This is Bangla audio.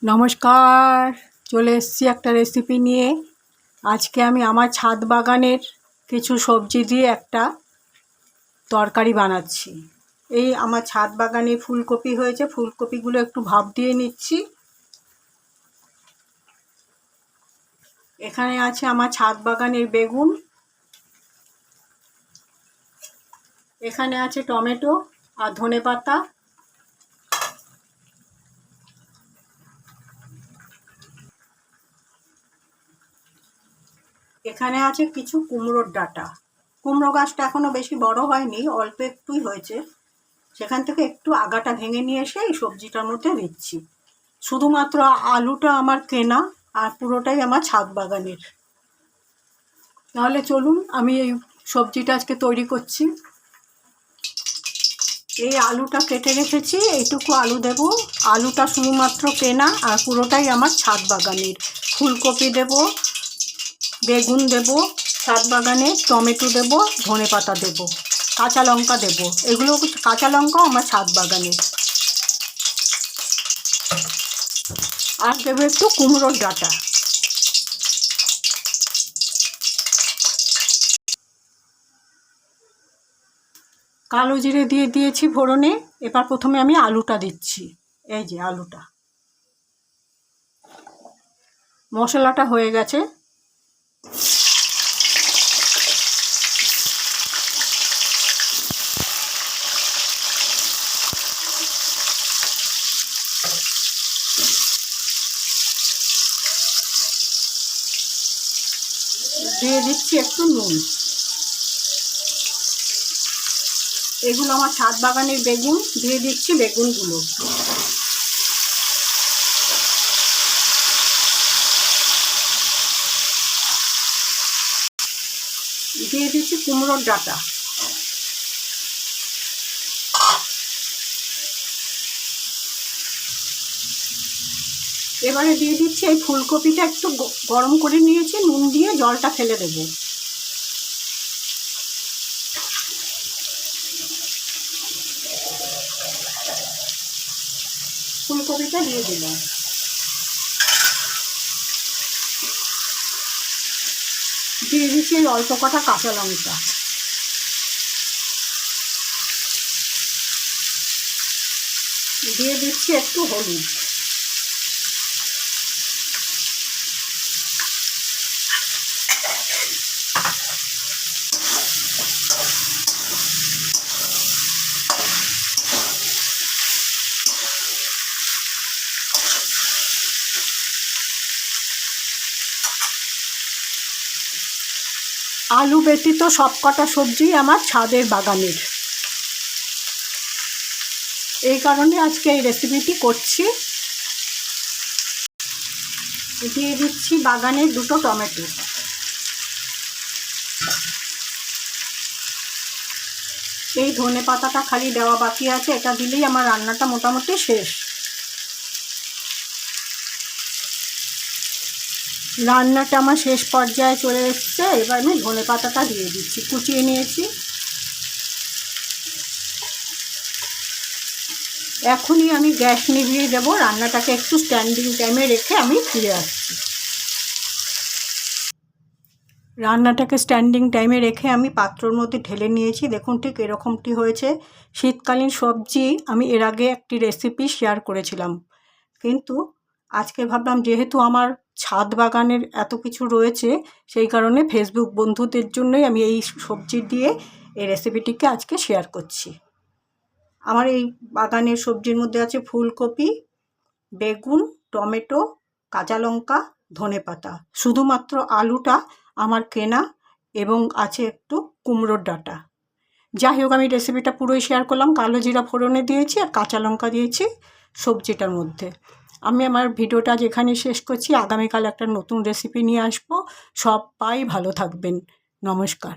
নমস্কার, চলে এসেছি একটা রেসিপি নিয়ে। আজকে আমি আমার ছাদ বাগানের কিছু সবজি দিয়ে একটা তরকারি বানাচ্ছি। এই আমার ছাদ বাগানে ফুলকপি হয়েছে, ফুলকপিগুলো একটু ভাপ দিয়ে নিচ্ছি। এখানে আছে আমার ছাদ বাগানের বেগুন, এখানে আছে টমেটো আর ধনেপাতা, এখানে আছে কিছু কুমড়োর ডাঁটা। কুমড়ো গাছটা এখনো বেশি বড় হয়নি, অল্প একটুই হয়েছে। সেখান থেকে একটু আগাটা ভেঙে নিয়ে এসে এই সবজিটার মধ্যে দিচ্ছি। শুধুমাত্র আলুটা আমার কেনা, আর পুরোটাই আমার ছাদ বাগানের। তাহলে চলুন আমি এই সবজিটা আজকে তৈরি করছি। এই আলুটা কেটে রেখেছি, এইটুকু আলু দেব। আলুটা শুধুমাত্র কেনা আর পুরোটাই আমার ছাদ বাগানের। ফুলকপি দেব, বেগুন দেব ছাদ বাগানে, টমেটো দেব, ধনেপাতা দেব, কাঁচা লঙ্কা দেব। এগুলো কাঁচা লঙ্কাও আমার ছাদ বাগানের। আর দেবো একটু কুমড়োর ডাঁটা। কালো জিরে দিয়ে দিয়েছি ফোড়নে। এবার প্রথমে আমি আলুটা দিচ্ছি। এই যে আলুটা, মশলাটা হয়ে গেছে। দিয়ে দিচ্ছি একটু নুন। এগুলো আমার ছাদ বাগানের বেগুন, দিয়ে দিচ্ছি বেগুনগুলো। দিয়ে দিচ্ছি কুমড়োর ডাঁটা। এবারে দিয়ে দিচ্ছি এই ফুলকপিটা একটু গরম করে নিয়েছি, নুন দিয়ে জলটা ফেলে দেব। ফুলকপিটা দিয়ে দিলাম। দিয়ে দিচ্ছি এই অল্প কটা কাঁচা লঙ্কা। দিয়ে দিচ্ছি একটু হলুদ। আলু ব্যতীত সবকটা সবজি আমার ছাদের বাগানের। এই কারণে আজকে এই রেসিপিটি করছি। দিয়ে দিচ্ছি বাগানের দুটো টমেটো। এই ধনে পাতাটা খালি দেওয়া বাকি আছে, এটা দিলেই আমার রান্নাটা মোটামুটি শেষ। রান্নাটা আমার শেষ পর্যায়ে চলে এসছে। এবার আমি ধনে পাতাটা দিয়ে দিচ্ছি, কুচিয়ে নিয়েছি। এখনই আমি গ্যাস নিভিয়ে দেবো। রান্নাটাকে একটু স্ট্যান্ডিং টাইমে রেখে আমি ফিরে আসছি। রান্নাটাকে স্ট্যান্ডিং টাইমে রেখে আমি পাত্রর মধ্যে ঢেলে নিয়েছি। দেখুন ঠিক এরকমটি হয়েছে। শীতকালীন সবজি আমি এর আগে একটি রেসিপি শেয়ার করেছিলাম, কিন্তু আজকে ভাবলাম যেহেতু আমার ছাদ বাগানের এত কিছু রয়েছে, সেই কারণে ফেসবুক বন্ধুদের জন্যই আমি এই সবজি দিয়ে এই রেসিপিটিকে আজকে শেয়ার করছি। আমার এই বাগানের সবজির মধ্যে আছে ফুলকপি, বেগুন, টমেটো, কাঁচা লঙ্কা, ধনেপাতা। শুধুমাত্র আলুটা আমার কেনা এবং আছে একটু কুমড়োর ডাঁটা। যাই হোক, আমি রেসিপিটা পুরোই শেয়ার করলাম। কালো জিরা ফোড়নে দিয়েছি আর কাঁচা লঙ্কা দিয়েছি সবজিটার মধ্যে। আমি আমার ভিডিওটা যেখানে শেষ করছি। আগামীকাল একটা নতুন রেসিপি নিয়ে আসবো। সবাই ভালো থাকবেন। নমস্কার।